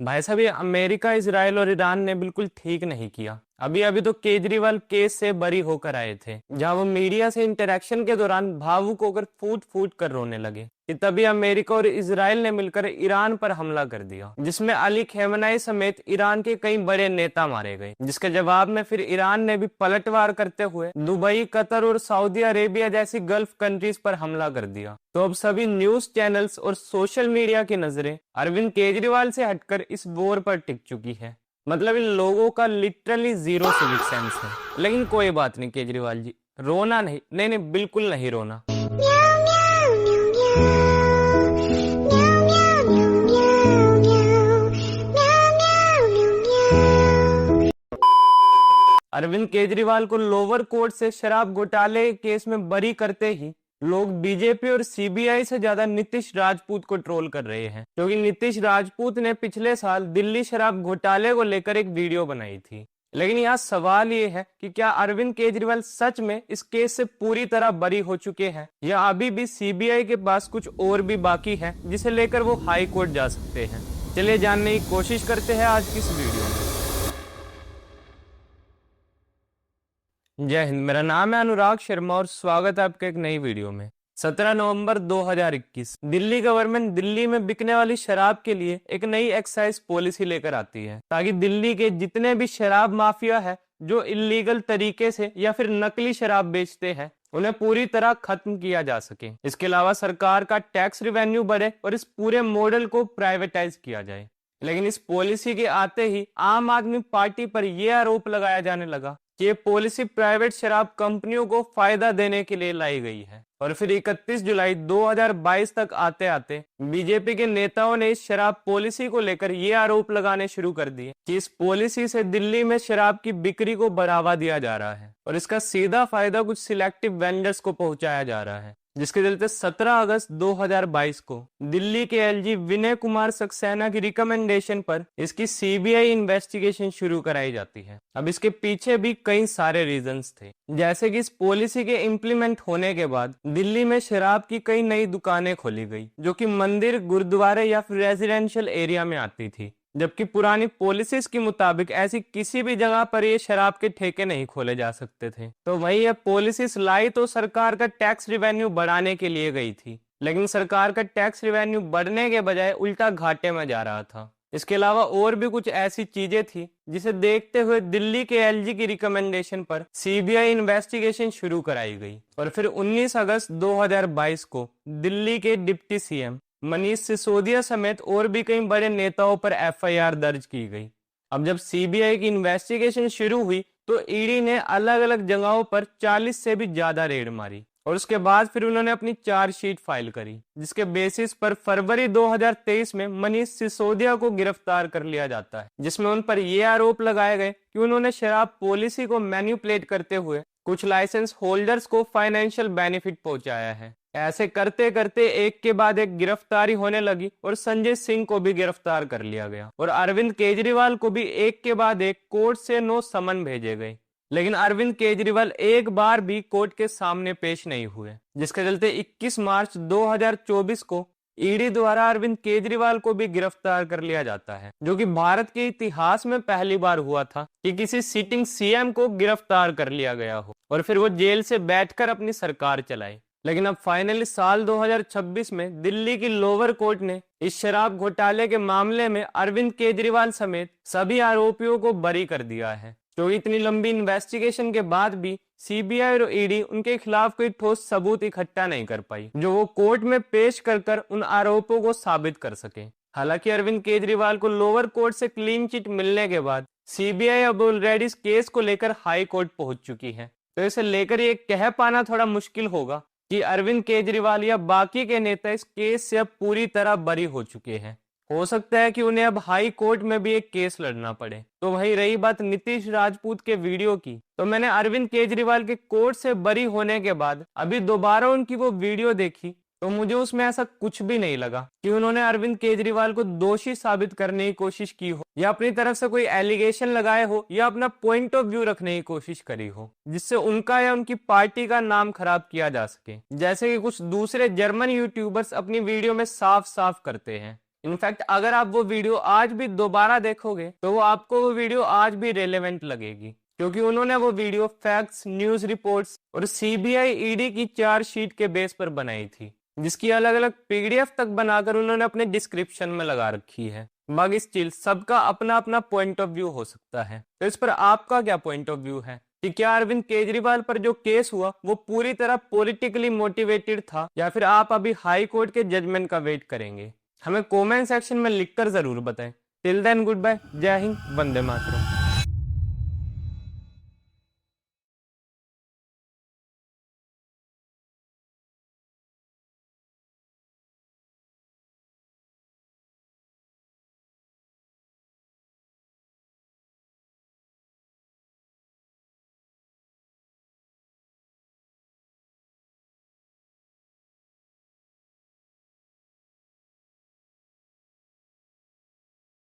भाई साहब, ये अमेरिका, इजराइल और ईरान ने बिल्कुल ठीक नहीं किया। अभी अभी तो केजरीवाल केस से बरी होकर आए थे, जहां वो मीडिया से इंटरेक्शन के दौरान भावुक होकर फूट फूट कर रोने लगे कि तभी अमेरिका और इजराइल ने मिलकर ईरान पर हमला कर दिया, जिसमें अली खेमनाई समेत ईरान के कई बड़े नेता मारे गए। जिसके जवाब में फिर ईरान ने भी पलटवार करते हुए दुबई, कतर और सऊदी अरेबिया जैसी गल्फ कंट्रीज पर हमला कर दिया। तो अब सभी न्यूज चैनल्स और सोशल मीडिया की नजरें अरविंद केजरीवाल से हटकर इस वॉर पर टिक चुकी है। मतलब इन लोगों का लिटरली जीरो सिविक सेंस है। लेकिन कोई बात नहीं केजरीवाल जी, रोना नहीं, नहीं नहीं, बिल्कुल नहीं रोना। अरविंद केजरीवाल को लोअर कोर्ट से शराब घोटाले केस में बरी करते ही लोग बीजेपी और सीबीआई से ज्यादा नीतीश राजपूत को ट्रोल कर रहे हैं, क्योंकि नीतीश राजपूत ने पिछले साल दिल्ली शराब घोटाले को लेकर एक वीडियो बनाई थी। लेकिन यहाँ सवाल ये है कि क्या अरविंद केजरीवाल सच में इस केस से पूरी तरह बरी हो चुके हैं, या अभी भी सीबीआई के पास कुछ और भी बाकी है जिसे लेकर वो हाई कोर्ट जा सकते हैं। चलिए जानने की कोशिश करते हैं आज की इस वीडियो में। जय हिंद, मेरा नाम है अनुराग शर्मा और स्वागत है आपके एक नई वीडियो में। 17 नवंबर 2021 दिल्ली गवर्नमेंट दिल्ली में बिकने वाली शराब के लिए एक नई एक्साइज पॉलिसी लेकर आती है, ताकि दिल्ली के जितने भी शराब माफिया है जो इलीगल तरीके से या फिर नकली शराब बेचते हैं, उन्हें पूरी तरह खत्म किया जा सके। इसके अलावा सरकार का टैक्स रिवेन्यू बढ़े और इस पूरे मॉडल को प्राइवेटाइज किया जाए। लेकिन इस पॉलिसी के आते ही आम आदमी पार्टी पर यह आरोप लगाया जाने लगा कि ये पॉलिसी प्राइवेट शराब कंपनियों को फायदा देने के लिए लाई गई है। और फिर 31 जुलाई 2022 तक आते आते बीजेपी के नेताओं ने इस शराब पॉलिसी को लेकर ये आरोप लगाने शुरू कर दिए कि इस पॉलिसी से दिल्ली में शराब की बिक्री को बढ़ावा दिया जा रहा है और इसका सीधा फायदा कुछ सिलेक्टिव वेंडर्स को पहुंचाया जा रहा है। जिसके चलते 17 अगस्त 2022 को दिल्ली के एलजी विनय कुमार सक्सेना की रिकमेंडेशन पर इसकी सीबीआई इन्वेस्टिगेशन शुरू कराई जाती है। अब इसके पीछे भी कई सारे रीजंस थे, जैसे कि इस पॉलिसी के इम्प्लीमेंट होने के बाद दिल्ली में शराब की कई नई दुकानें खोली गई, जो कि मंदिर, गुरुद्वारे या फिर रेजिडेंशियल एरिया में आती थी, जबकि पुरानी पॉलिसीज के मुताबिक ऐसी किसी भी जगह पर ये शराब के ठेके नहीं खोले जा सकते थे। तो वही ये पॉलिसीज लाई तो सरकार का टैक्स रिवेन्यू बढ़ाने के लिए गई थी, लेकिन सरकार का टैक्स रिवेन्यू बढ़ने के बजाय उल्टा घाटे में जा रहा था। इसके अलावा और भी कुछ ऐसी चीजें थी जिसे देखते हुए दिल्ली के एलजी की रिकमेंडेशन पर सीबीआई इन्वेस्टिगेशन शुरू कराई गई। और फिर 19 अगस्त 2022 को दिल्ली के डिप्टी सीएम मनीष सिसोदिया समेत और भी कई बड़े नेताओं पर एफआईआर दर्ज की गई। अब जब सीबीआई की इन्वेस्टिगेशन शुरू हुई तो ईडी ने अलग अलग जगहों पर 40 से भी ज्यादा रेड मारी और उसके बाद फिर उन्होंने अपनी चार्जशीट फाइल करी, जिसके बेसिस पर फरवरी 2023 में मनीष सिसोदिया को गिरफ्तार कर लिया जाता है, जिसमें उन पर यह आरोप लगाए गए कि उन्होंने शराब पॉलिसी को मैन्युपुलेट करते हुए कुछ लाइसेंस होल्डर्स को फाइनेंशियल बेनिफिट पहुंचाया है। ऐसे करते करते एक के बाद एक गिरफ्तारी होने लगी और संजय सिंह को भी गिरफ्तार कर लिया गया और अरविंद केजरीवाल को भी एक के बाद एक कोर्ट से नो समन भेजे गए। लेकिन अरविंद केजरीवाल एक बार भी कोर्ट के सामने पेश नहीं हुए, जिसके चलते 21 मार्च 2024 को ईडी द्वारा अरविंद केजरीवाल को भी गिरफ्तार कर लिया जाता है, जो कि भारत के इतिहास में पहली बार हुआ था कि किसी सिटिंग सीएम को गिरफ्तार कर लिया गया हो और फिर वो जेल से बैठकर अपनी सरकार चलाए। लेकिन अब फाइनली साल 2026 में दिल्ली की लोअर कोर्ट ने इस शराब घोटाले के मामले में अरविंद केजरीवाल समेत सभी आरोपियों को बरी कर दिया है, क्योंकि इतनी लंबी इन्वेस्टिगेशन के बाद भी सीबीआई और ईडी उनके खिलाफ कोई ठोस सबूत इकट्ठा नहीं कर पाई जो वो कोर्ट में पेश कर उन आरोपों को साबित कर सके। हालांकि अरविंद केजरीवाल को लोअर कोर्ट से क्लीन चिट मिलने के बाद सीबीआई अब ऑलरेडी इस केस को लेकर हाई कोर्ट पहुंच चुकी है, तो इसे लेकर ये कह पाना थोड़ा मुश्किल होगा कि अरविंद केजरीवाल या बाकी के नेता इस केस से अब पूरी तरह बरी हो चुके हैं। हो सकता है कि उन्हें अब हाई कोर्ट में भी एक केस लड़ना पड़े। तो वही रही बात नीतीश राजपूत के वीडियो की, तो मैंने अरविंद केजरीवाल के कोर्ट से बरी होने के बाद अभी दोबारा उनकी वो वीडियो देखी, तो मुझे उसमें ऐसा कुछ भी नहीं लगा कि उन्होंने अरविंद केजरीवाल को दोषी साबित करने की कोशिश की हो या अपनी तरफ से कोई एलिगेशन लगाए हो या अपना पॉइंट ऑफ व्यू रखने की कोशिश करी हो जिससे उनका या उनकी पार्टी का नाम खराब किया जा सके, जैसे कि कुछ दूसरे जर्मन यूट्यूबर्स अपनी वीडियो में साफ साफ करते हैं। इनफैक्ट अगर आप वो वीडियो आज भी दोबारा देखोगे तो वो आपको वो वीडियो आज भी रेलेवेंट लगेगी, क्योंकि उन्होंने वो वीडियो फैक्ट्स, न्यूज रिपोर्ट्स और सीबीआई ईडी की चार्जशीट के बेस पर बनाई थी, जिसकी अलग अलग पीडीएफ तक बनाकर उन्होंने अपने डिस्क्रिप्शन में लगा रखी है। बाकी स्टिल सबका अपना अपना पॉइंट ऑफ व्यू हो सकता है, तो इस पर आपका क्या पॉइंट ऑफ व्यू है कि क्या अरविंद केजरीवाल पर जो केस हुआ वो पूरी तरह पॉलिटिकली मोटिवेटेड था, या फिर आप अभी हाई कोर्ट के जजमेंट का वेट करेंगे? हमें कमेंट सेक्शन में लिखकर जरूर बताएं। टिल देन गुड बाय, जय हिंद, वंदे मातरम।